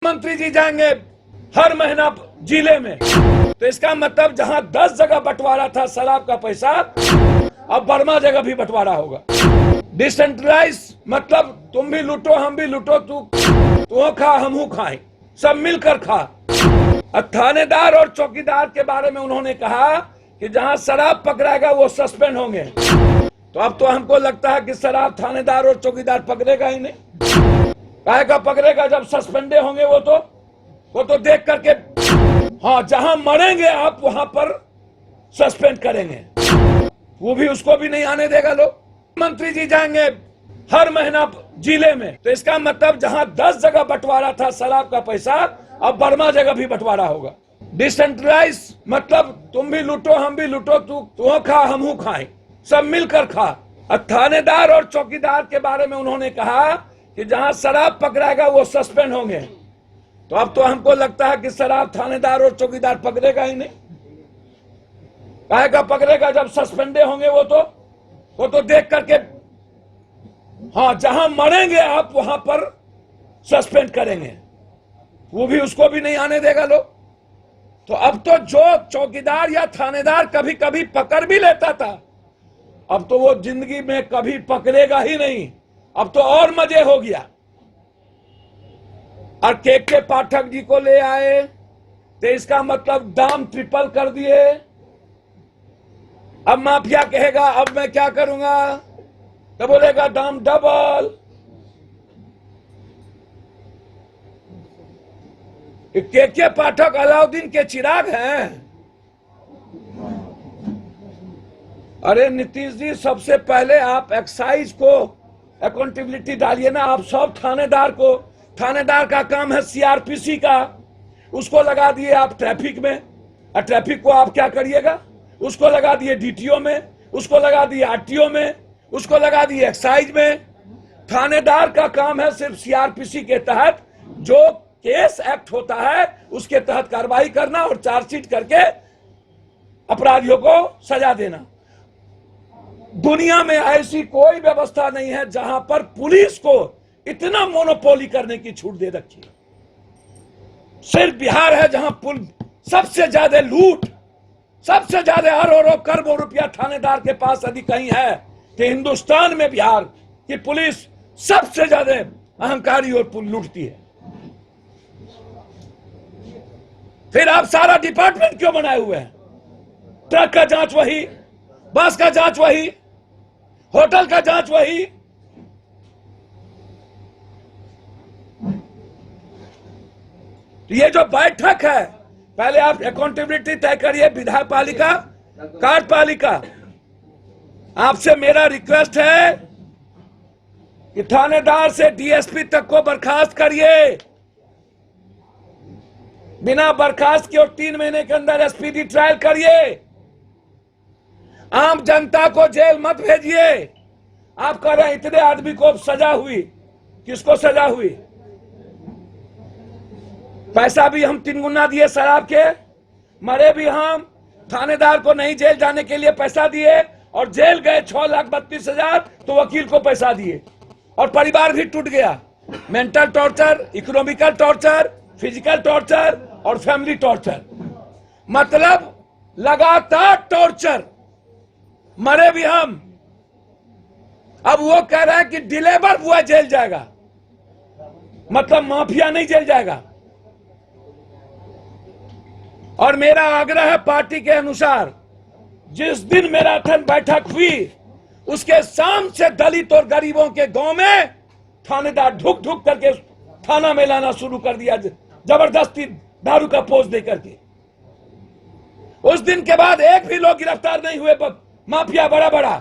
मंत्री जी जाएंगे हर महीना जिले में, तो इसका मतलब जहां 10 जगह बंटवारा था शराब का पैसा, अब बर्मा जगह भी बंटवारा होगा। डिसेंट्रलाइज मतलब तुम भी लूटो हम भी लूटो, तू खा हम खाएं, सब मिलकर खा। अब थानेदार और चौकीदार के बारे में उन्होंने कहा कि जहां शराब पकड़ाएगा वो सस्पेंड होंगे। तो अब तो हमको लगता है कि शराब थानेदार और चौकीदार पकड़ेगा ही नहीं। काहे का पकड़ेगा जब सस्पेंडे होंगे वो तो देख करके, हाँ जहां मरेंगे आप वहां पर सस्पेंड करेंगे, वो भी उसको भी नहीं आने देगा लोग। मंत्री जी जाएंगे हर महीना जिले में, तो इसका मतलब जहां 10 जगह बंटवारा था शराब का पैसा, अब बर्मा जगह भी बंटवारा होगा। डिसेंट्रलाइज मतलब तुम भी लूटो हम भी लूटो, तू खा हम खाएं, सब मिलकर खा। अब थानेदार और चौकीदार के बारे में उन्होंने कहा कि जहां शराब पकड़ाएगा वो सस्पेंड होंगे। तो अब तो हमको लगता है कि शराब थानेदार और चौकीदार पकड़ेगा ही नहीं। काहे का पकड़ेगा जब सस्पेंडे होंगे वो तो देख करके, हाँ जहां मरेंगे आप वहां पर सस्पेंड करेंगे, वो भी उसको भी नहीं आने देगा लोग। तो अब तो जो चौकीदार या थानेदार कभी कभी पकड़ भी लेता था, अब तो वो जिंदगी में कभी पकड़ेगा ही नहीं। अब तो और मजे हो गया। और के पाठक जी को ले आए तो इसका मतलब दाम ट्रिपल कर दिए। अब माफिया कहेगा अब मैं क्या करूंगा, तो बोलेगा दाम डबल। के पाठक अलाउद्दीन के चिराग हैं। अरे नीतीश जी, सबसे पहले आप एक्साइज को अकाउंटेबिलिटी डालिए ना। आप सब थानेदार का काम है सीआरपीसी का, उसको लगा दिए आप ट्रैफिक में। और ट्रैफिक को आप क्या करिएगा, उसको लगा दिए डीटीओ में, उसको लगा दिए आरटीओ में, उसको लगा दिए एक्साइज में। थानेदार का काम है सिर्फ सीआरपीसी के तहत जो केस एक्ट होता है उसके तहत कार्रवाई करना और चार्जशीट करके अपराधियों को सजा देना। दुनिया में ऐसी कोई व्यवस्था नहीं है जहां पर पुलिस को इतना मोनोपोली करने की छूट दे रखी है। सिर्फ बिहार है जहां सबसे ज्यादा लूट, सबसे ज्यादा अरबों करोड़ों रुपया थानेदार के पास यदि कहीं है कि हिंदुस्तान में बिहार की पुलिस सबसे ज्यादा अहंकारी और लूटती है। फिर आप सारा डिपार्टमेंट क्यों बनाए हुए हैं? ट्रक का जांच वही, बस का जांच वही, होटल का जांच वही। तो ये जो बैठक है, पहले आप अकाउंटेबिलिटी तय करिए, विधायपालिका कार्यपालिका। आपसे मेरा रिक्वेस्ट है कि थानेदार से डीएसपी तक को बर्खास्त करिए। बिना बर्खास्त के और 3 महीने के अंदर एसपीडी ट्रायल करिए। आम जनता को जेल मत भेजिए। आप कह रहे हैं इतने आदमी को सजा हुई, किसको सजा हुई? पैसा भी हम 3 गुना दिए शराब के, मरे भी हम। थानेदार को नहीं जेल जाने के लिए पैसा दिए और जेल गए 6,32,000, तो वकील को पैसा दिए और परिवार भी टूट गया। Mental torture, economical torture, physical torture और फैमिली टॉर्चर, मतलब लगातार टॉर्चर, मरे भी हम। अब वो कह रहा है कि डिलीवर हुआ जेल जाएगा, मतलब माफिया नहीं जेल जाएगा। और मेरा आग्रह है पार्टी के अनुसार, जिस दिन मैराथन बैठक हुई उसके शाम से दलित और गरीबों के गांव में थानेदार ढुक ढुक करके थाना में लाना शुरू कर दिया, जबरदस्ती दारू का पोस्ट दे करके। उस दिन के बाद एक भी लोग गिरफ्तार नहीं हुए, माफिया बड़ा बड़ा।